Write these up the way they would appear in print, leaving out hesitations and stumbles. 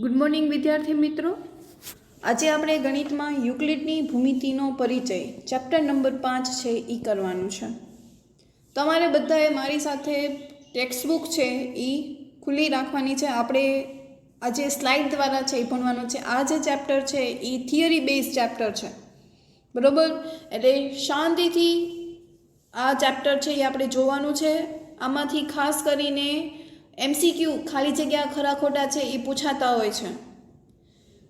Good morning વિદ્યાર્થી મિત્રો। આજે આપણે ગણિતમાં યુક્લિડની ભૂમિતિનો પરિચય ચેપ્ટર નંબર 5 છે એ કરવાનું છે। તમારે બધાએ મારી સાથે ટેક્સ્ટબુક છે એ ખુલ્લી રાખવાની છે। આપણે આજે સ્લાઇડ દ્વારા છે એ ભણવાનું છે। આ જે ચેપ્ટર છે એ થિયરી બેઝ ચેપ્ટર છે, બરાબર। એટલે શાંતિથી આ ચેપ્ટર છે એ આપણે જોવાનું છે। આમાંથી ખાસ કરીને એમસીક્યુ ખાલી જગ્યા ખરા ખોટા છે એ પૂછાતા હોય છે।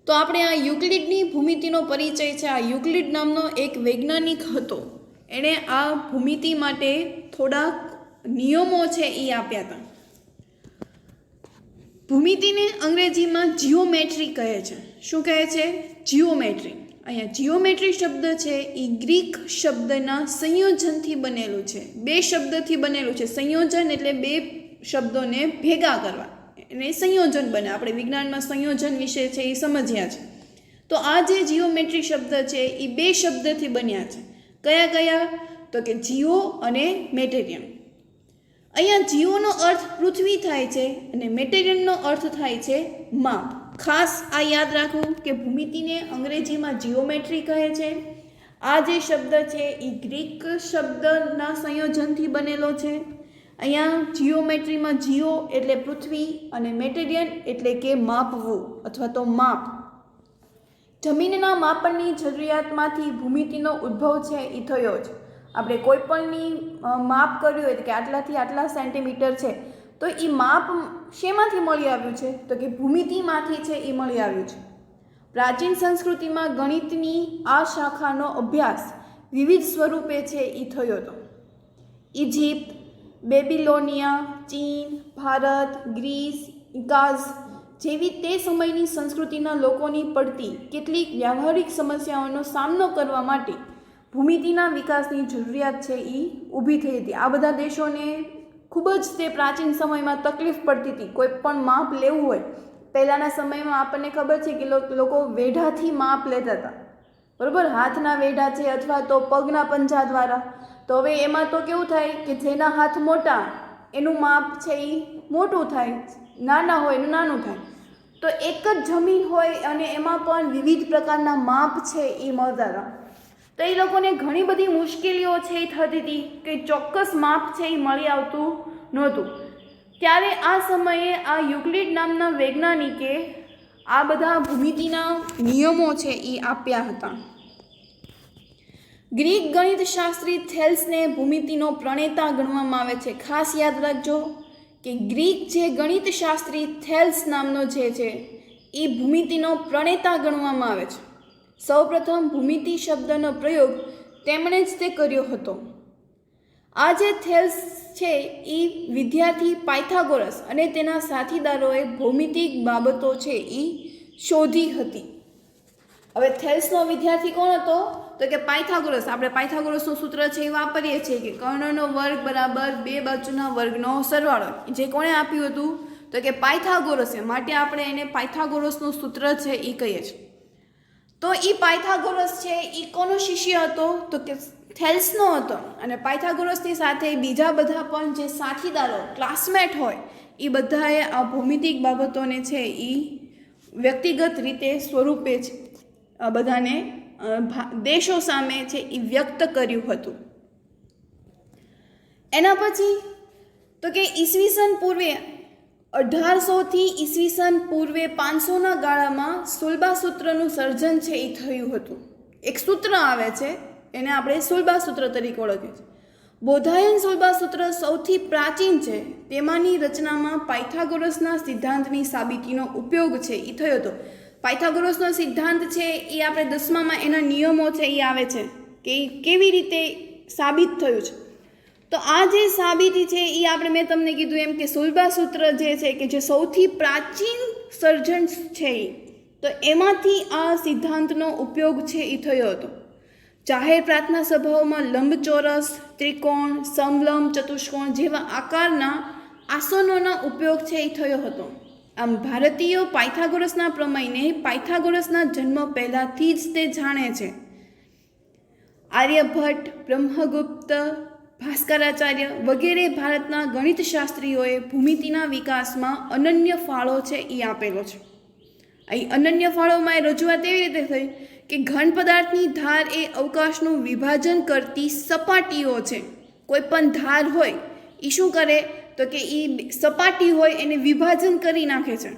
તો આપણે આ યુક્લિડની ભૂમિતિનો પરિચય છે। આ યુક્લિડ નામનો એક વૈજ્ઞાનિક હતો, એણે આ ભૂમિતિ માટે થોડાક નિયમો છે એ આપ્યા હતા। ભૂમિતિને અંગ્રેજીમાં જીઓમેટ્રી કહે છે। શું કહે છે? જીઓમેટ્રી। અહીંયા જીઓમેટ્રી શબ્દ છે એ ગ્રીક શબ્દના સંયોજનથી બનેલું છે, બે શબ્દથી બનેલું છે। સંયોજન એટલે બે શબ્દોને ભેગા કરવા, એને સંયોજન બને। આપણે વિજ્ઞાનમાં સંયોજન વિશે છે એ સમજ્યા છે। તો આ જે જીઓમેટ્રી શબ્દ છે એ બે શબ્દથી બન્યા છે। કયા કયા? તો કે જીઓ અને મેટેરિયમ। અહીંયા જીઓનો અર્થ પૃથ્વી થાય છે અને મેટેરિયલનો અર્થ થાય છે માપ। ખાસ આ યાદ રાખવું કે ભૂમિતિને અંગ્રેજીમાં જીઓમેટ્રી કહે છે। આ જે શબ્દ છે એ ગ્રીક શબ્દના સંયોજનથી બનેલો છે। અહીંયા જીઓમેટ્રીમાં જીઓ એટલે પૃથ્વી અને મેટેરિયલ એટલે કે માપવું અથવા તો માપ। જમીનના માપનની જરૂરિયાતમાંથી ભૂમિતિનો ઉદ્ભવ છે એ થયો છે। આપણે કોઈ પણની માપ કર્યું હોય કે આટલાથી આટલા સેન્ટીમીટર છે, તો એ માપ શેમાંથી મળી આવ્યું છે? તો કે ભૂમિતિમાંથી છે એ મળી આવ્યું છે। પ્રાચીન સંસ્કૃતિમાં ગણિતની આ શાખાનો અભ્યાસ વિવિધ સ્વરૂપે છે એ થયો હતો। ઇજિપ્ત, બેબીલોનિયા, ચીન, ભારત, ગ્રીસ, ઇકાઝ જેવી તે સમયની સંસ્કૃતિના લોકોની પડતી કેટલીક વ્યાવહારિક સમસ્યાઓનો સામનો કરવા માટે ભૂમિતિના વિકાસની જરૂરિયાત છે એ ઊભી થઈ હતી। આ બધા દેશોને ખૂબ જ તે પ્રાચીન સમયમાં તકલીફ પડતી હતી। કોઈ પણ માપ લેવું હોય, પહેલાંના સમયમાં આપણને ખબર છે કે લોકો વેઢાથી માપ લેતા હતા, બરાબર? હાથના વેઢા છે અથવા તો પગના પંજા દ્વારા। તો હવે એમાં તો કેવું થાય કે જેના હાથ મોટા એનું માપ છે એ મોટું થાય, નાના હોય એનું નાનું થાય। તો એક જ જમીન હોય અને એમાં પણ વિવિધ પ્રકારના માપ છે એ મળતા હતા। તો એ લોકોને ઘણી બધી મુશ્કેલીઓ છે એ થતી હતી કે ચોક્કસ માપ છે એ મળી આવતું નહોતું। ત્યારે આ સમયે આ યુક્લિડ નામના વૈજ્ઞાનિકે આ બધા ભૂમિતિના નિયમો છે એ આપ્યા હતા। ગ્રીક ગણિતશાસ્ત્રી થેલ્સને ભૂમિતિનો પ્રણેતા ગણવામાં આવે છે। ખાસ યાદ રાખજો કે ગ્રીક જે ગણિતશાસ્ત્રી થેલ્સ નામનો જે છે એ ભૂમિતિનો પ્રણેતા ગણવામાં આવે છે। સૌપ્રથમ ભૂમિતિ શબ્દનો પ્રયોગ તેમણે જ તે કર્યો હતો। આ જે થેલ્સ છે એ વિદ્યાર્થી પાયથાગોરસ અને તેના સાથીદારોએ ભૌમિતિક બાબતો છે એ શોધી હતી। હવે થેલ્સનો વિદ્યાર્થી કોણ હતો? તો કે પાયથાગોરસ। આપણે પાયથાગોરસનું સૂત્ર છે એ વાપરીએ છીએ કે કર્ણનો વર્ગ બરાબર બે બાજુના વર્ગનો સરવાળો। જે કોણે આપ્યું હતું? તો કે પાયથાગોરસે। માટે આપણે એને પાયથાગોરસનું સૂત્ર છે એ કહીએ છીએ। તો એ પાયથાગોરસ છે એ કોનો શિષ્ય હતો? તો કે થેલ્સનો હતો। અને પાયથાગોરસની સાથે બીજા બધા પણ જે સાથીદારો ક્લાસમેટ હોય એ બધાએ આ ભૌમિતિક બાબતોને છે એ વ્યક્તિગત રીતે સ્વરૂપે છે બધાને દેશો સામે છે એ વ્યક્ત કર્યું હતું। એના પછી તો કે ઈસવીસન પૂર્વે 1800થી ઈસવીસન પૂર્વે 500ના ગાળામાં સુલભા સૂત્રનું સર્જન છે એ થયું હતું। એક સૂત્ર આવે છે એને આપણે સુલભા સૂત્ર તરીકે ઓળખીએ છીએ। બોધાયન સુલભા સૂત્ર સૌથી પ્રાચીન છે। તેમાંની રચનામાં પાયથાગોરસના સિદ્ધાંતની સાબિતીનો ઉપયોગ છે એ થયો હતો। પાયથાગોરસનો સિદ્ધાંત છે એ આપણે 10મામાં એના નિયમો છે એ આવે છે કે એ કેવી રીતે સાબિત થયું છે। તો આ જે સાબિતી છે એ આપણે મેં તમને કીધું એમ કે સુલભા સૂત્ર જે છે કે જે સૌથી પ્રાચીન સર્જન છે તો એમાંથી આ સિદ્ધાંતનો ઉપયોગ છે એ થયો હતો। જાહેર પ્રાર્થના સભાઓમાં લંબચોરસ, ત્રિકોણ, સમલંબ, ચતુષ્કોણ જેવા આકારના આસનોના ઉપયોગ છે એ થયો હતો। આમ ભારતીયો પાયથાગોરસના પ્રમેયને પાયથાગોરસના જન્મ પહેલાંથી જ તે જાણે છે। આર્યભટ્ટ, બ્રહ્મગુપ્ત, ભાસ્કરાચાર્ય વગેરે ભારતના ગણિતશાસ્ત્રીઓએ ભૂમિતિના વિકાસમાં અનન્ય ફાળો છે એ આપેલો છે। અહીં અનન્ય ફાળોમાં એ રજૂઆત એવી રીતે થઈ કે ઘન પદાર્થની ધાર એ અવકાશનું વિભાજન કરતી સપાટીઓ છે. કોઈ પણ ધાર હોય એ શું કરે તો કે એ સપાટી હોય એને વિભાજન કરી નાખે છે.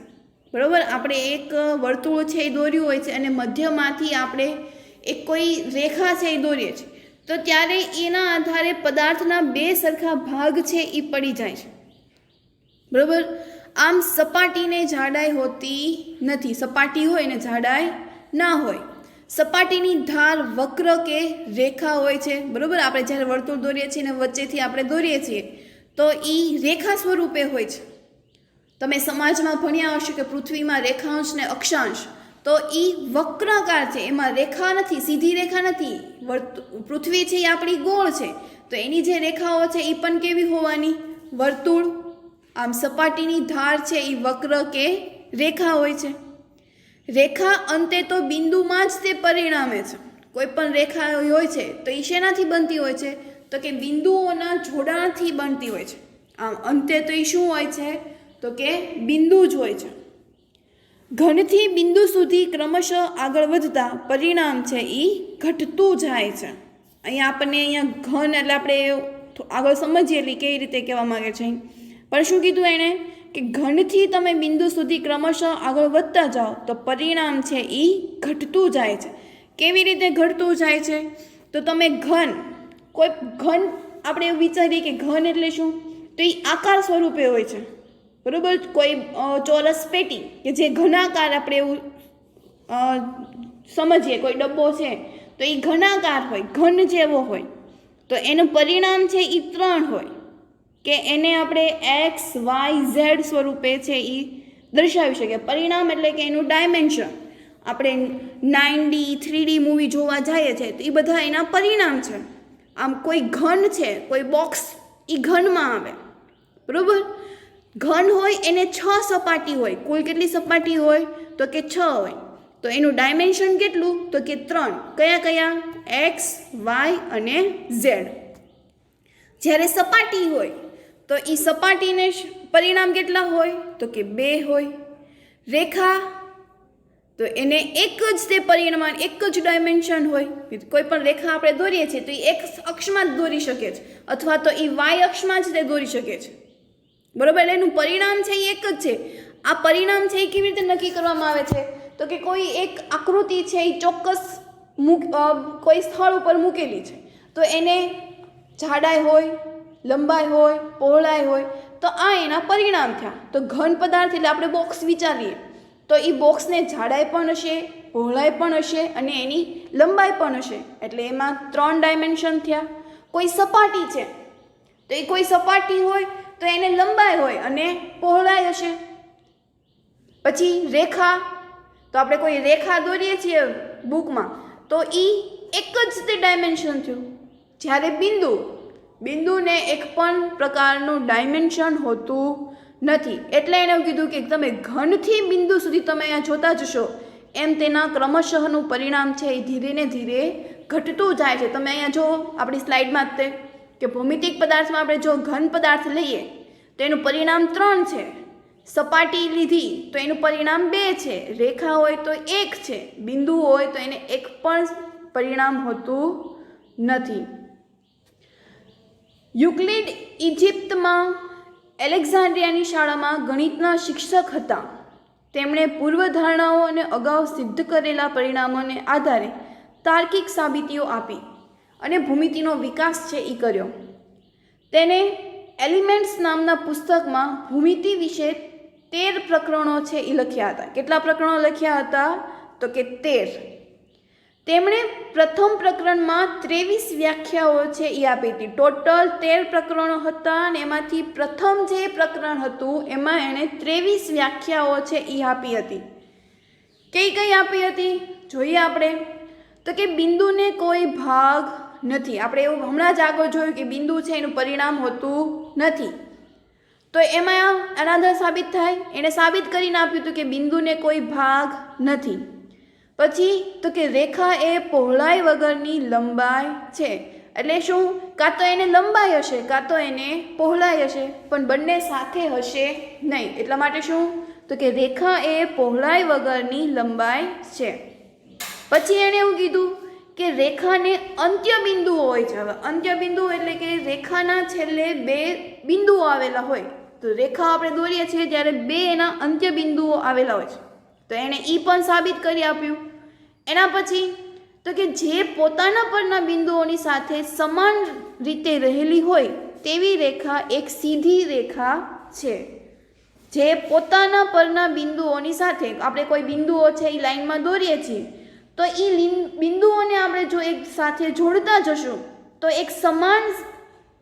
બરાબર, આપણે એક વર્તુળ છે એ દોર્યું હોય છે અને મધ્યમાંથી આપણે એક કોઈ રેખા છે એ દોરીએ છીએ, તો ત્યારે એના આધારે પદાર્થના બે સરખા ભાગ છે એ પડી જાય છે. બરાબર, આમ સપાટીને જાડાઈ હોતી નથી. સપાટી હોય ને જાડાઈ ના હોય. સપાટીની ધાર વક્ર કે રેખા હોય છે. બરાબર, આપણે જ્યારે વર્તુળ દોરીએ છીએ ને વચ્ચેથી આપણે દોરીએ છીએ તો એ રેખા સ્વરૂપે હોય છે. તમે સમાજમાં ભણ્યા હશો કે પૃથ્વીમાં રેખાંશ ને અક્ષાંશ, તો એ વક્રાકાર છે, એમાં રેખા નથી, સીધી રેખા નથી. પૃથ્વી છે એ આપણી ગોળ છે, તો એની જે રેખાઓ છે એ પણ કેવી હોવાની? વર્તુળ. આમ સપાટીની ધાર છે એ વક્ર કે રેખા હોય છે. રેખા અંતે તો બિંદુમાં જ તે પરિણામે છે. કોઈ પણ રેખા હોય છે તો એ શેનાથી બનતી હોય છે? તો કે બિંદુઓના જોડાણથી બનતી હોય છે. આમ અંતે તો એ શું હોય છે? તો કે બિંદુ જ હોય છે. ઘનથી બિંદુ સુધી ક્રમશઃ આગળ વધતા પરિણામ છે એ ઘટતું જાય છે. અહીંયા ઘન એટલે આપણે આગળ સમજીએ એટલે કેવી રીતે કહેવા માંગે છે. પણ શું કીધું એણે કે ઘનથી તમે બિંદુ સુધી ક્રમશઃ આગળ વધતા જાઓ તો પરિણામ છે એ ઘટતું જાય છે. કેવી રીતે ઘટતું જાય છે? તો તમે કોઈ ઘન આપણે એવું વિચારીએ કે ઘન એટલે શું? તો એ આકાર સ્વરૂપે હોય છે. બરાબર, કોઈ ચોરસ પેટી કે જે ઘનાકાર આપણે એવું સમજીએ, કોઈ ડબ્બો છે તો એ ઘનાકાર હોય, ઘન જેવો હોય, તો એનું પરિણામ છે એ 3 હોય કે એને આપણે એક્સ વાય ઝેડ સ્વરૂપે છે એ દર્શાવી શકીએ. પરિણામ એટલે કે એનું ડાયમેન્શન. આપણે 9D 3D મૂવી જોવા જઈએ છીએ તો એ બધા એના પરિણામ છે. આમ કોઈ ઘન છે, કોઈ બોક્સ, એ ઘનમાં આવે. બરાબર, ઘન હોય એને 6 સપાટી હોય. કુલ કેટલી સપાટી હોય? તો કે 6 હોય. તો એનું ડાયમેન્શન કેટલું? તો કે 3. કયા કયા? એક્સ વાય અને ઝેડ. જ્યારે સપાટી હોય તો એ સપાટીને પરિણામ કેટલા હોય? તો કે 2 હોય. રેખા તો એને એક જ તે પરિમાણ, એક જ ડાયમેન્શન હોય. કોઈ પણ રેખા આપણે દોરીએ છીએ તો એ એક અક્ષમાં જ દોરી શકે છે, અથવા તો એ વાય અક્ષમાં જ તે દોરી શકે છે. બરાબર, એટલે એનું પરિણામ છે એ એક જ છે. આ પરિણામ છે એ કેવી રીતે નક્કી કરવામાં આવે છે? તો કે કોઈ એક આકૃતિ છે એ ચોક્કસ કોઈ સ્થળ ઉપર મૂકેલી છે, તો એને જાડાઈ હોય, લંબાઈ હોય, પહોળાઈ હોય, તો આ એના પરિણામ થયા. તો ઘન પદાર્થ એટલે આપણે બોક્સ વિચારીએ તો એ બોક્સને જાડાઈ પણ હશે, પહોળાઈ પણ હશે અને એની લંબાઈ પણ હશે. એટલે એમાં 3 ડાયમેન્શન થયા. કોઈ સપાટી છે તો એ કોઈ સપાટી હોય તો એને લંબાઈ હોય અને પહોળાઈ હશે. પછી રેખા, તો આપણે કોઈ રેખા દોરીએ છીએ બુકમાં તો એ એક જ તે ડાયમેન્શન થયું. જ્યારે બિંદુને એક પણ પ્રકારનું ડાયમેન્શન હોતું નથી. એટલે એને કીધું કે તમે ઘનથી બિંદુ સુધી તમે અહીંયા જોતા જશો એમ તેના ક્રમશઃનું પરિણામ છે એ ધીરે ને ધીરે ઘટતું જાય છે. તમે અહીંયા જો આપણી સ્લાઇડમાં જ કે ભૌમિતિક પદાર્થમાં આપણે જો ઘન પદાર્થ લઈએ તો એનું પરિણામ 3 છે. સપાટી લીધી તો એનું પરિણામ 2 છે. રેખા હોય તો 1 છે. બિંદુ હોય તો એને એક પણ પરિણામ હોતું નથી. યુક્લિડ ઇજિપ્તમાં એલેક્ઝાન્ડ્રિયાની શાળામાં ગણિતના શિક્ષક હતા. તેમણે પૂર્વધારણાઓ અને અગાઉ સિદ્ધ કરેલા પરિણામોને આધારે તાર્કિક સાબિતીઓ આપી અને ભૂમિતિનો વિકાસ છે એ કર્યો. તેને એલિમેન્ટ્સ નામના પુસ્તકમાં ભૂમિતિ વિશે 13 પ્રકરણો છે એ લખ્યા હતા. કેટલા પ્રકરણો લખ્યા હતા? તો કે 13. તેમણે પ્રથમ પ્રકરણમાં 23 વ્યાખ્યાઓ છે એ આપી હતી. ટોટલ 13 પ્રકરણો હતા અને એમાંથી પ્રથમ જે પ્રકરણ હતું એમાં એણે 23 વ્યાખ્યાઓ છે એ આપી હતી. કઈ આપી હતી જોઈએ આપણે. તો કે બિંદુને કોઈ ભાગ નથી. આપણે એવું હમણાં જ આગળ જોયું કે બિંદુ છે એનું પરિણામ હોતું નથી. તો એમાં અનાદર સાબિત થાય. એણે સાબિત કરીને આપ્યું હતું કે બિંદુને કોઈ ભાગ નથી. પછી તો કે રેખા એ પહોળાઈ વગરની લંબાઈ છે. એટલે શું? કાં તો એને લંબાઈ હશે કાં તો એને પહોળાઈ હશે, પણ બંને સાથે હશે નહીં. એટલા માટે શું? તો કે રેખા એ પહોળાઈ વગરની લંબાઈ છે. પછી એણે એવું કીધું કે રેખાને અંત્યબિંદુઓ હોય છે. હવે અંત્યબિંદુ એટલે કે રેખાના છેલ્લે બે બિંદુઓ આવેલા હોય. તો રેખા આપણે દોરીએ છીએ ત્યારે બે એના અંત્યબિંદુઓ આવેલા હોય છે. તો એણે એ પણ સાબિત કરી આપ્યું. એના પછી તો કે જે પોતાના પરના બિંદુઓની સાથે સમાન રીતે રહેલી હોય તેવી રેખા એક સીધી રેખા છે. જે પોતાના પરના બિંદુઓની સાથે આપણે કોઈ બિંદુઓ છે એ લાઈનમાં દોરીએ છીએ તો એ બિંદુઓને આપણે જો એક સાથે જોડતા જશું તો એક સમાન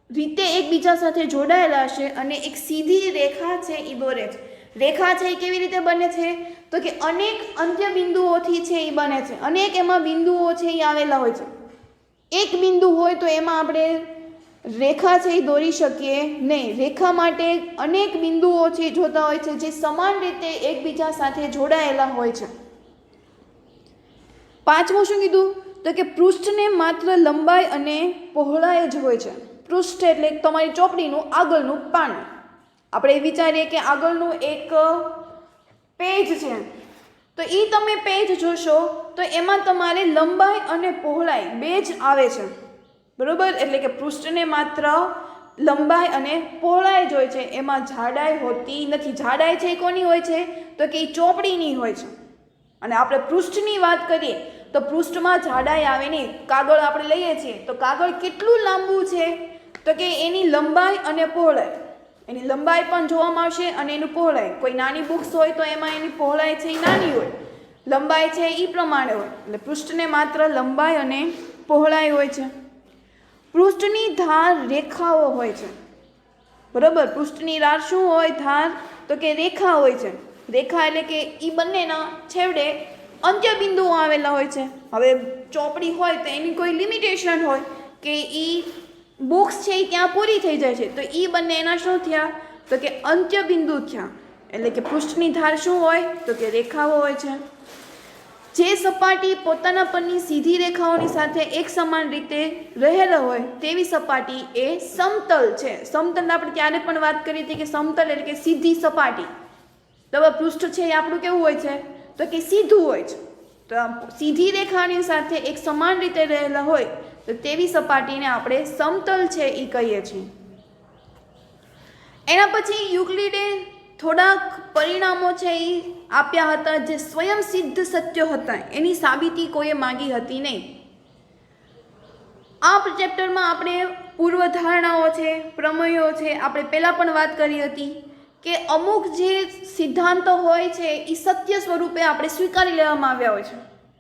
રીતે એકબીજા સાથે જોડાયેલા હશે અને એક સીધી રેખા છે એ દોરે છે. રેખા છે એ કેવી રીતે બને છે તો કે અનેક અંત્ય બિંદુઓથી છે એ બને છે. અનેક એમાં બિંદુઓ છે એ આવેલા હોય છે. એક બિંદુ હોય તો એમાં આપણે રેખા છે એ દોરી શકીએ નહીં. રેખા માટે અનેક બિંદુઓ છે જોતા હોય છે જે સમાન રીતે એકબીજા સાથે જોડાયેલા હોય છે. પાંચમું શું કીધું તો કે પૃષ્ઠને માત્ર લંબાઈ અને પહોળાઈ જ હોય છે. પૃષ્ઠ એટલે તમારી ચોપડીનું આગળનું પાનું. આપણે વિચારીએ કે આગળનું એક પેજ છે તો એ તમે પેજ જોશો તો એમાં તમારે લંબાઈ અને પહોળાઈ બે જ આવે છે. બરોબર, એટલે કે પૃષ્ઠને માત્ર લંબાઈ અને પહોળાઈ જ હોય છે, એમાં જાડાઈ હોતી નથી. જાડાઈ છે એ કોની હોય છે તો કે એ ચોપડીની હોય છે. અને આપણે પૃષ્ઠની વાત કરીએ તો પૃષ્ઠમાં જાડાઈ આવે નહીં. કાગળ આપણે લઈએ છીએ તો કાગળ કેટલું લાંબુ છે તો કે એની લંબાઈ અને પહોળાઈ, એની લંબાઈ પણ જોવામાં આવશે અને એનું પહોળાઈ. કોઈ નાની બુક્સ હોય તો એમાં એની પહોળાઈ છે એ નાની હોય, લંબાઈ છે એ પ્રમાણે હોય. એટલે પૃષ્ઠને માત્ર લંબાઈ અને પહોળાઈ હોય છે. પૃષ્ઠની ધાર રેખાઓ હોય છે. બરાબર, પૃષ્ઠની ધાર શું હોય? ધાર તો કે રેખા હોય છે. રેખા એટલે કે એ બંનેના છેવડે અંત્યબિંદુઓ આવેલા હોય છે. હવે ચોપડી હોય તો એની કોઈ લિમિટેશન હોય કે એ બુક્સ છે એ ત્યાં પૂરી થઈ જાય છે, તો એ બંને એના શું થયા તો કે અંત્યબિંદુ થયા. એટલે કે પૃષ્ઠની ધાર શું હોય તો કે રેખાઓ હોય છે. જે સપાટી પોતાના પરની સીધી રેખાઓની સાથે એક સમાન રીતે રહેલા હોય તેવી સપાટી એ સમતલ છે. સમતલ આપણે ત્યારે પણ વાત કરી હતી કે સમતલ એટલે કે સીધી સપાટી. તો હવે પૃષ્ઠ છે એ આપણું કેવું હોય છે તો કે સીધું હોય છે. તો સીધી રેખાની સાથે એક સમાન રીતે રહેલા હોય તો તેવી સપાટીને આપણે સમતલ છે એ કહીએ છીએ. એના પછી યુક્લિડે થોડાક પરિણામો છે એ આપ્યા હતા જે સ્વયં સિદ્ધ સત્યો હતા. એની સાબિતી કોઈએ માંગી હતી નહીં. આ ચેપ્ટરમાં આપણે પૂર્વધારણાઓ છે, પ્રમેયો છે, આપણે પહેલાં પણ વાત કરી હતી કે અમુક જે સિદ્ધાંતો હોય છે એ સત્ય સ્વરૂપે આપણે સ્વીકારી લેવામાં આવ્યા હોય છે.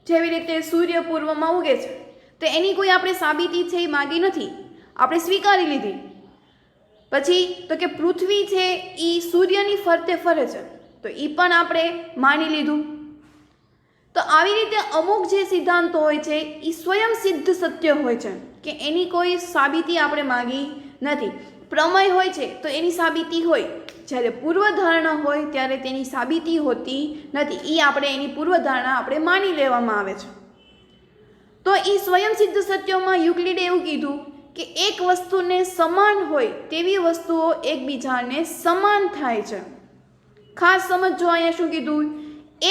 જેવી રીતે સૂર્ય પૂર્વમાં ઉગે છે તો એની કોઈ આપણે સાબિતી છે એ માગી નથી, આપણે સ્વીકારી લીધી. પછી તો કે પૃથ્વી છે એ સૂર્યની ફરતે ફરે છે તો એ પણ આપણે માની લીધું. તો આવી રીતે અમુક જે સિદ્ધાંતો હોય છે એ સ્વયં સિદ્ધ સત્ય હોય છે કે એની કોઈ સાબિતી આપણે માગી નથી. પ્રમેય હોય છે તો એની સાબિતી હોય, જ્યારે પૂર્વધારણા હોય ત્યારે તેની સાબિતી હોતી નથી. એ આપણે એની પૂર્વધારણા આપણે માની લેવામાં આવે છે. તો એ સ્વયં સિદ્ધ સત્યોમાં યુક્લિડે એવું કીધું કે એક વસ્તુને સમાન હોય તેવી વસ્તુઓ એકબીજાને સમાન થાય છે. ખાસ સમજો અહીંયા શું કીધું,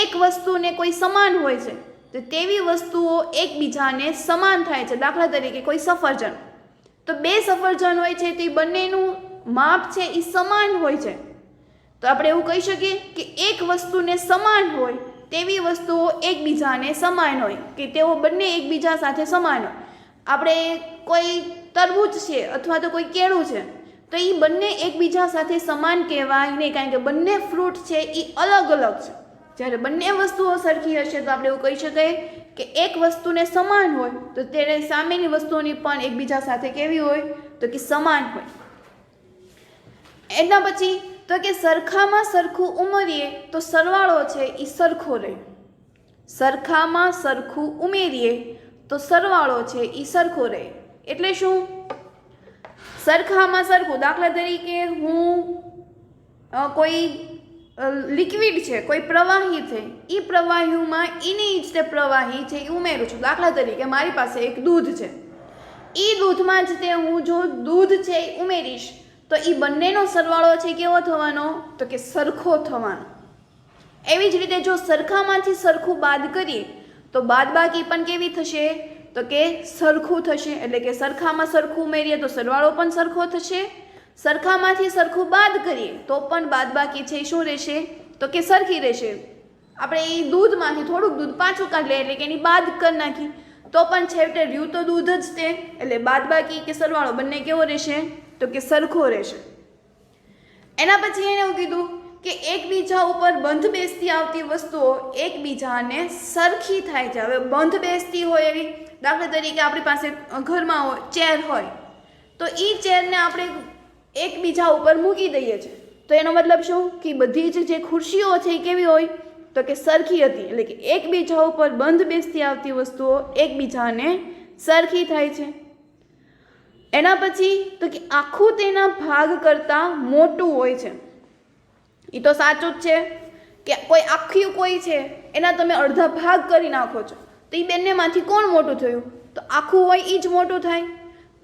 એક વસ્તુને કોઈ સમાન હોય છે તો તેવી વસ્તુઓ એકબીજાને સમાન થાય છે. દાખલા તરીકે કોઈ સફરજન, તો બે સફરજન હોય છે તો એ બંનેનું માપ છે એ સમાન હોય છે. તો આપણે એવું કહી શકીએ કે એક વસ્તુને સમાન હોય તેવી વસ્તુઓ એકબીજાને સમાન હોય, કે તેઓ બંને એકબીજા સાથે સમાન હોય. આપણે કોઈ તરબૂચ છે અથવા તો કોઈ કેળું છે તો એ બંને એકબીજા સાથે સમાન કહેવાય નહીં, કારણ કે બંને ફ્રૂટ છે એ અલગ અલગ છે. જ્યારે બંને વસ્તુઓ સરખી હશે તો આપણે એવું કહી શકાય કે એક વસ્તુને સમાન હોય તો તેને સામેની વસ્તુઓની પણ એકબીજા સાથે કેવી હોય તો કે સમાન હોય. એના પછી તો કે સરખામાં સરખું ઉમેરીએ તો સરવાળો છે એ સરખો રહે. સરખામાં સરખું ઉમેરીએ તો સરવાળો છે એ સરખો રહે. એટલે શું? સરખામાં સરખું, દાખલા તરીકે હું કોઈ લિક્વિડ છે, કોઈ પ્રવાહી છે, એ પ્રવાહીમાં એની જ તે પ્રવાહી છે એ ઉમેરું છું. દાખલા તરીકે મારી પાસે એક દૂધ છે, એ દૂધમાં જ તે હું જો દૂધ છે એ ઉમેરીશ તો એ બંનેનો સરવાળો છે કેવો થવાનો તો કે સરખો થવાનો. એવી જ રીતે જો સરખામાંથી સરખું બાદ કરીએ તો બાદબાકી પણ કેવી થશે? તો કે સરખું થશે. એટલે કે સરખામાં સરખું ઉમેરીએ તો સરવાળો પણ સરખો થશે, સરખામાંથી સરખું બાદ કરીએ તો પણ બાદબાકી છે શું રહેશે? તો કે સરખી રહેશે. આપણે એ દૂધમાંથી થોડુંક દૂધ પાછું કાઢી લઈએ એટલે કે એની બાદ કરી નાખી તો પણ છેવટે રહ્યું તો દૂધ જ તે, એટલે બાદબાકી કે સરવાળો બંને કેવો રહેશે? તો કે સરખો રહેશે. એના પછી એને એવું કીધું કે એકબીજા ઉપર બંધ બેસતી આવતી વસ્તુઓ એકબીજાને સરખી થાય છે. હવે બંધ બેસતી હોય એવી, દાખલા તરીકે આપણી પાસે ઘરમાં હોય ચેર હોય તો એ ચેરને આપણે એકબીજા ઉપર મૂકી દઈએ છીએ તો એનો મતલબ શું? કે બધી જ જે ખુરશીઓ છે એ કેવી હોય? તો કે સરખી હતી. એટલે કે એકબીજા ઉપર બંધ બેસતી આવતી વસ્તુઓ એકબીજાને સરખી થાય છે. એના પછી તો કે આખું તેના ભાગ કરતાં મોટું હોય છે. એ તો સાચું જ છે કે કોઈ આખું કોઈ છે એના તમે અડધા ભાગ કરી નાખો છો તો એ બંનેમાંથી કોણ મોટું થયું? તો આખું હોય એ જ મોટું થાય.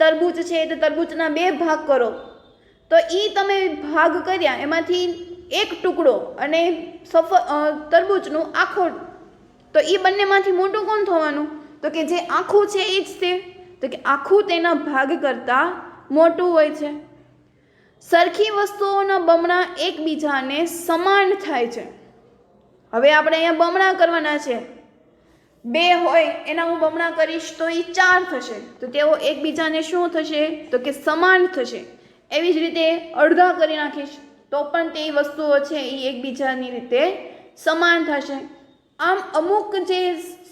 તરબૂચ છે તો તરબૂચના 2 ભાગ કરો તો એ તમે ભાગ કર્યા એમાંથી એક ટુકડો અને તરબૂચનું આખું, તો એ બંનેમાંથી મોટું કોણ થવાનું? તો કે જે આખું છે એ જ તે. તો કે આખું તેના ભાગ કરતાં મોટું હોય છે. સરખી વસ્તુઓના બમણા એકબીજાને સમાન થાય છે. હવે આપણે અહીંયા બમણા કરવાના છે. 2 હોય એના હું બમણા કરીશ તો એ 4 થશે. તો તેઓ એકબીજાને શું થશે? તો કે સમાન થશે. એવી જ રીતે અડધા કરી નાખીશ તો પણ તે વસ્તુઓ છે એ એકબીજાની રીતે સમાન થશે. આમ અમુક જે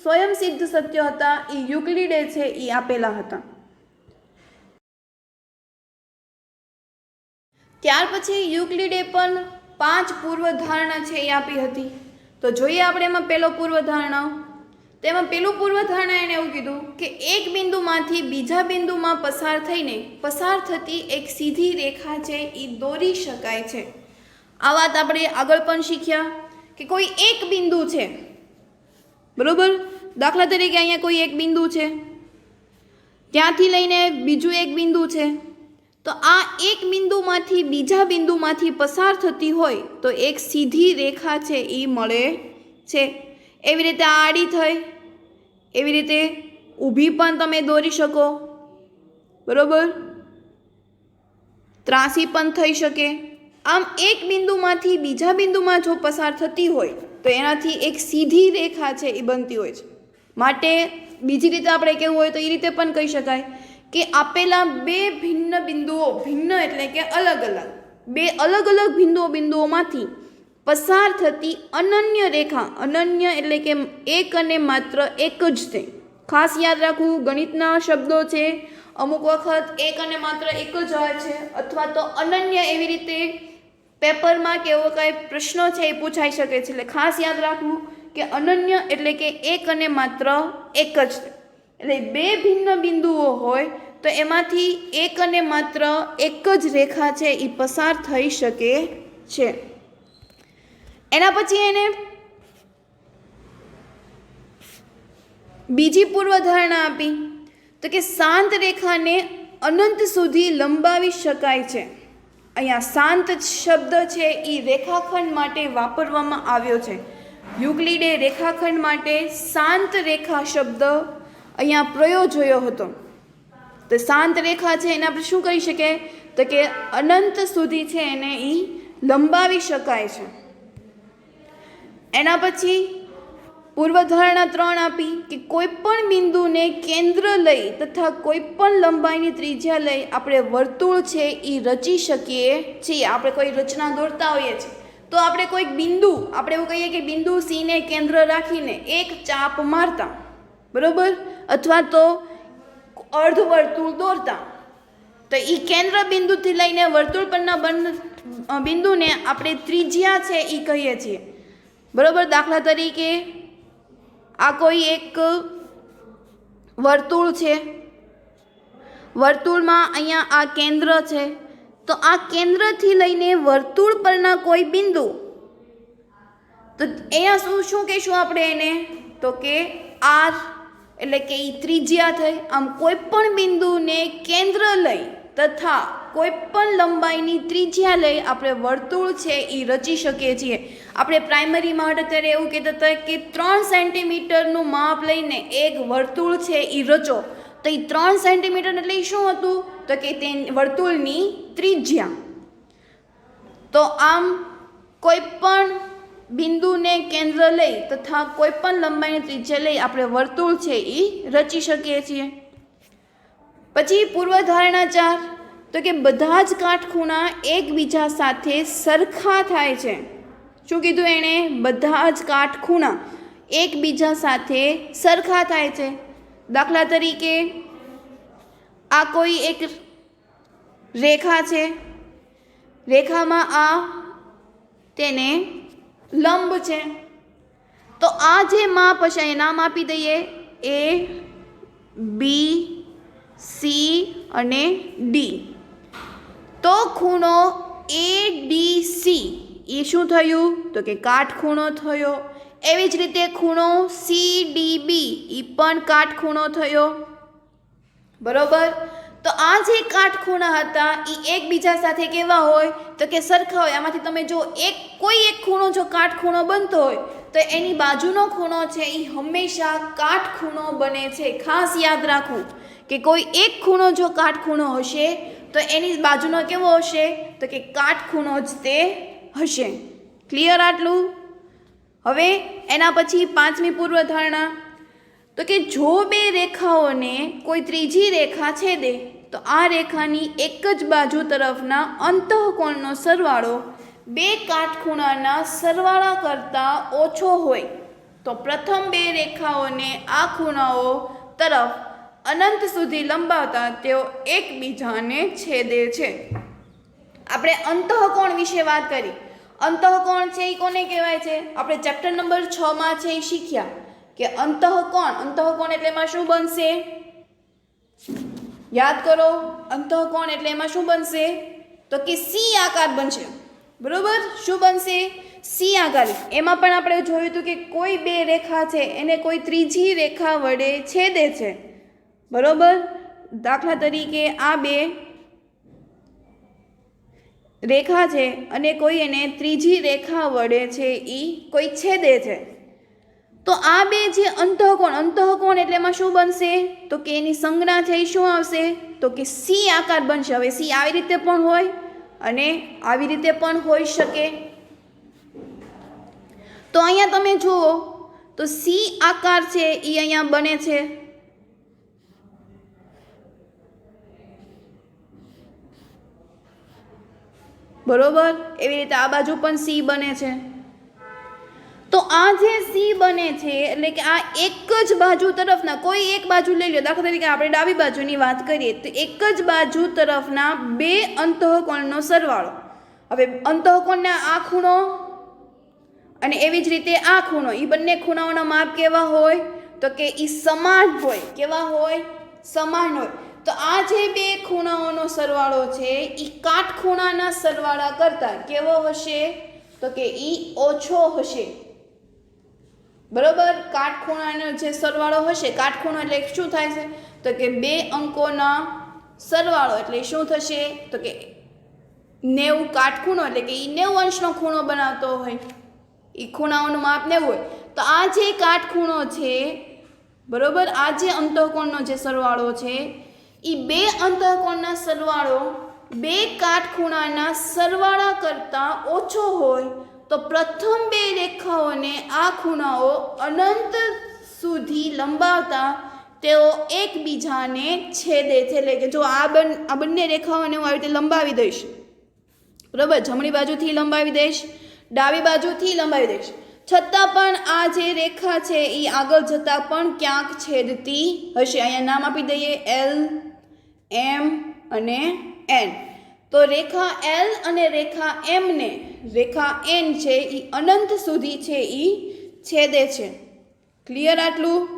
સ્વયંસિદ્ધ સત્ય હતા એ યુક્લિડે છે એ આપેલા હતા. ત્યાર પછી યુક્લિડે પણ 5 પૂર્વધારણા છે એ આપી હતી. તો જોઈએ આપણે એમાં પહેલો પૂર્વધારણા. તેમાં પેલું પૂર્વધારણા એને એવું કીધું કે એક બિંદુમાંથી બીજા બિંદુમાં પસાર થતી એક સીધી રેખા છે એ દોરી શકાય છે. આ વાત આપણે આગળ પણ શીખ્યા કે કોઈ એક બિંદુ છે, બરોબર? દાખલા તરીકે અહીંયા કોઈ એક બિંદુ છે, ત્યાંથી લઈને બીજું એક બિંદુ છે, તો આ એક બિંદુમાંથી બીજા બિંદુમાંથી પસાર થતી હોય તો એક સીધી રેખા છે એ મળે છે. એવી રીતે આડી થઈ, એવી રીતે ઊભી પણ તમે દોરી શકો, બરોબર? ત્રાસી પણ થઈ શકે. આમ એક બિંદુમાંથી બીજા બિંદુમાં જો પસાર થતી હોય તો એનાથી એક સીધી રેખા છે એ બનતી હોય છે. માટે બીજી રીતે આપણે કહેવું હોય તો એ રીતે પણ કહી શકાય કે આપેલા 2 ભિન્ન બિંદુઓ, ભિન્ન એટલે કે અલગ અલગ, 2 અલગ અલગ બિંદુઓમાંથી પસાર થતી અનન્ય રેખા, અનન્ય એટલે કે એક અને માત્ર એક જ તે. ખાસ યાદ રાખવું, ગણિતના શબ્દો છે અમુક વખત એક અને માત્ર એક જ હોય છે અથવા તો અનન્ય એવી રીતે પેપરમાં કે એવો કાંઈ પ્રશ્નો છે એ પૂછાઈ શકે છે. એટલે ખાસ યાદ રાખવું કે અનન્ય એટલે કે એક અને માત્ર એક જ. એટલે 2 ભિન્ન બિંદુઓ હોય તો એમાંથી એક અને માત્ર એક જ રેખા છે એ પસાર થઈ શકે છે. એના પછી એને બીજી પૂર્વધારણા આપી તો કે શાંત રેખાને અનંત સુધી લંબાવી શકાય છે. અહીંયા શાંત શબ્દ છે એ રેખાખંડ માટે વાપરવામાં આવ્યો છે. યુક્લિડે રેખાખંડ માટે શાંત રેખા શબ્દ અહીંયા પ્રયોજ્યો હતો. તો શાંત રેખા છે એને આપણે શું કરી શકીએ? તો કે અનંત સુધી છે એને એ લંબાવી શકાય છે. એના પછી પૂર્વધારણા 3 આપી કે કોઈ પણ બિંદુને કેન્દ્ર લઈ તથા કોઈ પણ લંબાઈની ત્રિજ્યા લઈ આપણે વર્તુળ છે એ રચી શકીએ છીએ. આપણે કોઈ રચના દોરતા હોઈએ છીએ તો આપણે કોઈક બિંદુ, આપણે એવું કહીએ કે બિંદુ સી ને કેન્દ્ર રાખીને એક ચાપ મારતા, બરોબર? અથવા તો અર્ધ વર્તુળ દોરતા, તો એ કેન્દ્ર બિંદુથી લઈને વર્તુળ પરના બિંદુને આપણે ત્રિજ્યા છે એ કહીએ છીએ, બરોબર? દાખલા તરીકે આ કોઈ એક વર્તુળ છે, વર્તુળમાં અહીંયા આ કેન્દ્ર છે, તો આ કેન્દ્રથી લઈને વર્તુળ પરના કોઈ બિંદુ, તો અહીંયા શું કહીશું આપણે એને? તો કે આર એટલે કે એ ત્રિજ્યા થઈ. આમ કોઈ પણ બિંદુને કેન્દ્ર લઈ તથા કોઈપણ લંબાઈની ત્રિજ્યા લઈ આપણે વર્તુળ છે એ રચી શકીએ છીએ. આપણે પ્રાઇમરીમાં અત્યારે એવું કહેતા હતા કે 3 સેન્ટીમીટરનું માપ લઈને એક વર્તુળ છે એ રચો. તો એ 3 સેન્ટીમીટર એટલે શું હતું? તો કે તે વર્તુળની ત્રિજ્યા. તો આમ કોઈપણ બિંદુને કેન્દ્ર લઈ તથા કોઈપણ લંબાઈની ત્રિજ્યા લઈ આપણે વર્તુળ છે એ રચી શકીએ છીએ. પછી પૂર્વધારણા 4, તો કે બધા જ કાટખૂણા એકબીજા સાથે સરખા થાય છે. શું કીધું એણે? બધા જ કાટખૂણા એકબીજા સાથે સરખા થાય છે. દાખલા તરીકે આ કોઈ એક રેખા છે, રેખામાં આ તેને લંબ છે. તો આ જે માપ હશે એ નામ આપી દઈએ A, B, C અને D. તો ખૂણો ADC એ શું થયું? તો કે કાટખૂણો થયો. એવી જ રીતે ખૂણો CDB એ પણ કાટખૂણો થયો. બરોબર. તો આ જે કાટખૂણા હતા એ એકબીજા સાથે કેવા હોય? તો કે સરખા હોય. આમાંથી તમે જો કોઈ એક ખૂણો જો કાટખૂણો બનતો હોય તો એની બાજુનો ખૂણો છે એ હંમેશા કાટખૂણો બને છે. ખાસ યાદ રાખવું કે કોઈ એક ખૂણો જો કાટખૂણો હશે તો એની બાજુનો કેવો હશે? તો કે કાટખૂણો જ તે હશે. ક્લિયર આટલું? હવે એના પછી 5મી પૂર્વધારણા, તો કે જો બે રેખાઓને કોઈ ત્રીજી રેખા છેદે તો આ રેખાની એક જ બાજુ તરફના અંતઃકોણનો સરવાળો બે કાટખૂણાના સરવાળા કરતાં ઓછો હોય તો પ્રથમ બે રેખાઓને આ ખૂણાઓ તરફ અનંત સુધી લંબાવતા તેઓ એકબીજાને છેદે છે. આપણે અંતઃકોણ વિશે વાત કરી. અંતઃકોણ છે એ કોને કહેવાય છે? આપણે ચેપ્ટર નંબર 6માં છે એ શીખ્યા કે અંતઃકોણ એટલે એમાં શું બનશે? યાદ કરો. અંતઃકોણ એટલે એમાં શું બનશે? તો કે સી આકાર બનશે. બરોબર. શું બનશે? સી આકાર. એમાં પણ આપણે જોયું હતું કે કોઈ બે રેખા છે એને કોઈ ત્રીજી રેખા વડે છેદે છે. બરોબર. દાખલા તરીકે આ બે રેખા છે અને કોઈ એને ત્રીજી રેખા વડે છે એ કોઈ છેદે છે. તો આ બે જે અંતઃકોણ એટલે એમાં શું બનશે? તો કે એની સંજ્ઞા છે એ શું આવશે? તો કે સી આકાર બનશે. હવે સી આવી રીતે પણ હોય અને આવી રીતે પણ હોઈ શકે. તો અહીંયા તમે જુઓ તો સી આકાર છે એ અહીંયા બને છે. બરોબર. એવી રીતે આ બાજુ પણ સી બને છે. તો આ જે સી બને છે એટલે કે આ એક જ બાજુ તરફના કોઈ એક બાજુ લઈ લો. દાખલા તરીકે આપણે ડાબી બાજુની વાત કરીએ તો એક જ બાજુ તરફના બે અંતઃકોણનો સરવાળો. હવે અંતઃકોણના આ ખૂણો અને એવી જ રીતે આ ખૂણો, એ બંને ખૂણાઓના માપ કેવા હોય? તો કે એ સમાન હોય. કેવા હોય? સમાન હોય. તો આ જે બે ખૂણાઓનો સરવાળો છે એ કાટખૂણાના સરવાળા કરતાં કેવો હશે? તો કે એ ઓછો હશે. બરોબર. કાટખૂણાનો જે સરવાળો હશે, કાટખૂણો એટલે શું થાય છે? તો કે બે અંકોના સરવાળો એટલે શું થશે? તો કે 90 કાટખૂણો એટલે કે એ 90 અંશનો ખૂણો બનાવતો હોય. એ ખૂણાઓનું માપ 90 હોય. તો આ જે કાટખૂણો છે, બરોબર, આ જે અંતઃકોણનો જે સરવાળો છે એ બે અંતઃકોણના સરવાળો બે કાટખૂણાના સરવાળા કરતાં ઓછો હોય તો પ્રથમ બે રેખાઓને આ ખૂણાઓ અનંત સુધી લંબાવતા તેઓ એકબીજાને છેદે છે. એટલે કે જો આ બંને રેખાઓને હું આવી રીતે લંબાવી દઈશ, બરાબર, જમણી બાજુથી લંબાવી દઈશ, ડાબી બાજુથી લંબાવી દઈશ, છતાં પણ આ જે રેખા છે એ આગળ જતાં પણ ક્યાંક છેદતી હશે. અહીંયા નામ આપી દઈએ L, M અને N. તો રેખા L અને રેખા M ને રેખા N છે એ અનંત સુધી છે એ છેદે છે. ક્લિયર આટલું?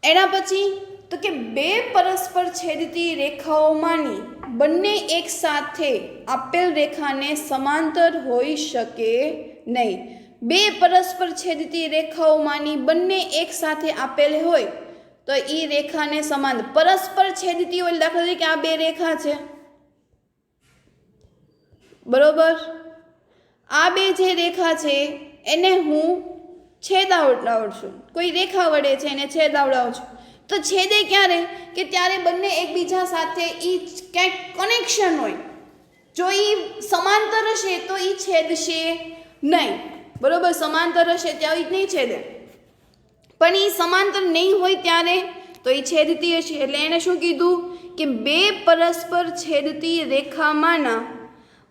એના પછી તો કે બે પરસ્પર છેદતી રેખાઓમાંની બંને એક સાથે આપેલ રેખાને સમાંતર હોઈ શકે નહીં. બે પરસ્પર છેદતી રેખાઓમાંની બંને એક સાથે આપેલ હોય તો એ રેખાને સમાંતર પરસ્પર છેદતી હોય. દાખલા તરીકે આ બે રેખા છે, બરોબર. આ બે જે રેખા છે એને હું છેદાવડાવું છું, કોઈ રેખા વડે છે એને છેદાવડાવું છું. તો છેદે ક્યારે? કે ત્યારે બંને એકબીજા સાથે ક્યાંક કનેક્શન હોય. જો એ સમાંતર હશે તો એ છેદશે નહીં, બરોબર. સમાંતર હશે ત્યાં જ નહીં છેદે, પણ એ સમાંતર નહીં હોય ત્યારે તો એ છેદતી હશે. એટલે એણે શું કીધું કે બે પરસ્પર છેદતી રેખામાંના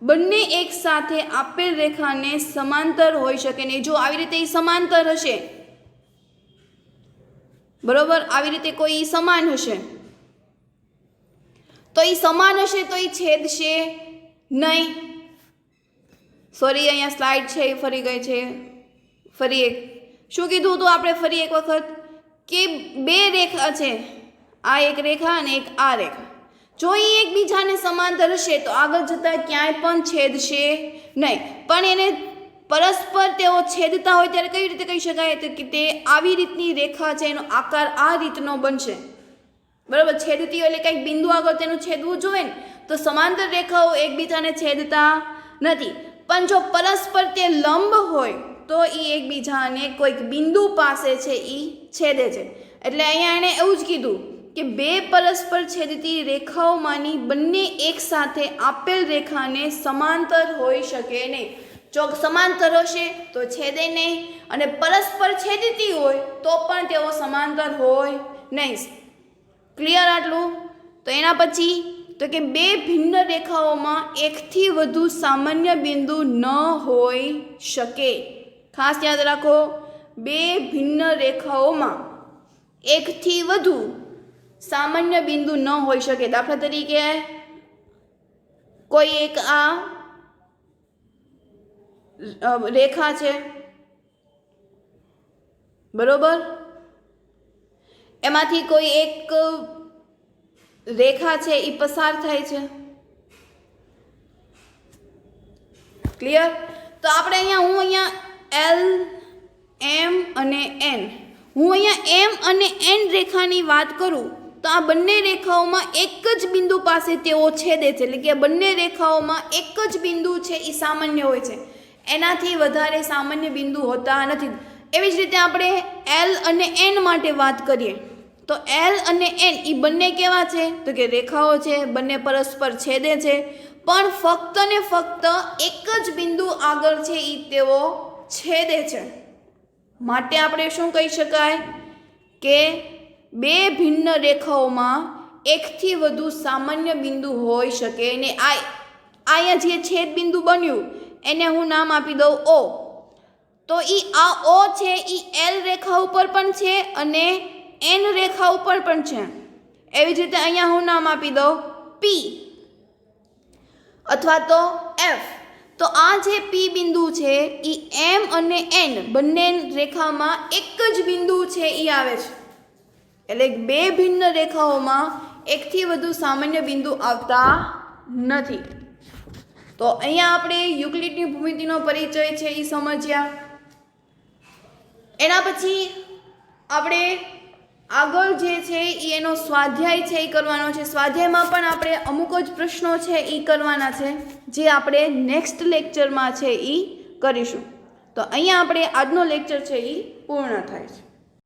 બંને એક સાથે આપેલ રેખાને સમાંતર હોઈ શકે નહીં. જો આવી રીતે એ સમાંતર હશે, બરોબર, આવી રીતે કોઈ સમાન હશે તો એ સમાન હશે તો એ છેદશે નહીં. સોરી, અહીંયા સ્લાઇડ છે એ ફરી ગઈ છે. ફરી એક શું કીધું હતું આપણે? ફરી એક વખત કે બે રેખા છે, આ એક રેખા અને એક આ રેખા. જો એ એકબીજાને સમાંતર હશે તો આગળ જતાં ક્યાંય પણ છેદશે નહીં. પણ એને પરસ્પર તેઓ છેદતા હોય ત્યારે કઈ રીતે કહી શકાય? તો કે તે આવી રીતની રેખા છે, એનો આકાર આ રીતનો બનશે, બરાબર. છેદતી હોય એટલે કંઈક બિંદુ આગળ તેનું છેદવું જોઈએ ને. તો સમાંતર રેખાઓ એકબીજાને છેદતા નથી, પણ જો પરસ્પર તે લંબ હોય તો એ એકબીજાને કોઈક બિંદુ પાસે છે એ છેદે છે. એટલે અહીંયા એણે એવું જ કીધું કે બે પરસ્પર છેદતી રેખાઓમાંની બંને એક સાથે આપેલ રેખાને સમાંતર હોઈ શકે નહીં. જો સમાંતર હશે તો છેદે નહીં, અને પરસ્પર છેદતી હોય તો પણ તેઓ સમાંતર હોય નહીં. ક્લિયર આટલું? તો એના પછી તો કે બે ભિન્ન રેખાઓમાં એકથી વધુ સામાન્ય બિંદુ ન હોઈ શકે. ખાસ યાદ રાખો, બે ભિન્ન રેખાઓમાં એકથી વધુ સામાન્ય બિંદુ ન હોઈ શકે. દાખલા તરીકે કોઈ એક આ રેખા છે, બરોબર, એમાંથી કોઈ એક રેખા છે એ પસાર થાય છે. ક્લિયર? તો આપણે હું અહીંયા એલ, એમ અને એન, હું અહીંયા એમ અને એન રેખાની વાત કરું તો આ બંને રેખાઓમાં એક જ બિંદુ પાસે તેઓ છેદે છે. એટલે કે બંને રેખાઓમાં એક જ બિંદુ છે એ સામાન્ય હોય છે, એનાથી વધારે સામાન્ય બિંદુ હોતા નથી. એવી જ રીતે આપણે એલ અને એન માટે વાત કરીએ તો એલ અને એન એ બંને કેવા છે? તો કે રેખાઓ છે, બંને પરસ્પર છેદે છે, પણ ફક્ત ને ફક્ત એક જ બિંદુ આગળ છે એ તેઓ છેદે છે. માટે આપણે શું કહી શકાય કે બે ભિન્ન રેખાઓમાં એકથી વધુ સામાન્ય બિંદુ હોઈ શકે ને. અહીંયા જે છેદ બિંદુ બન્યું એને હું નામ આપી દઉં O. તો આ O છે એ એલ રેખા ઉપર પણ છે અને એન રેખા ઉપર પણ છે. એવી જ રીતે અહીંયા હું નામ આપી દઉં P અથવા તો F. તો આ જે P બિંદુ છે એ એમ અને એન બંને રેખામાં એક જ બિંદુ છે એ આવે છે. એટલે બે ભિન્ન રેખાઓમાં એકથી વધુ સામાન્ય બિંદુ આવતા નથી. તો અહીંયા આપણે યુક્લિડની ભૂમિતિનો પરિચય છે એ સમજ્યા. એના પછી આપણે આગળ જે છે એનો સ્વાધ્યાય છે એ કરવાનો છે. સ્વાધ્યાયમાં પણ આપણે અમુક જ પ્રશ્નો છે એ કરવાના છે, જે આપણે નેક્સ્ટ લેક્ચરમાં છે એ કરીશું. તો અહીંયા આપણે આજનો લેક્ચર છે એ પૂર્ણ થાય છે.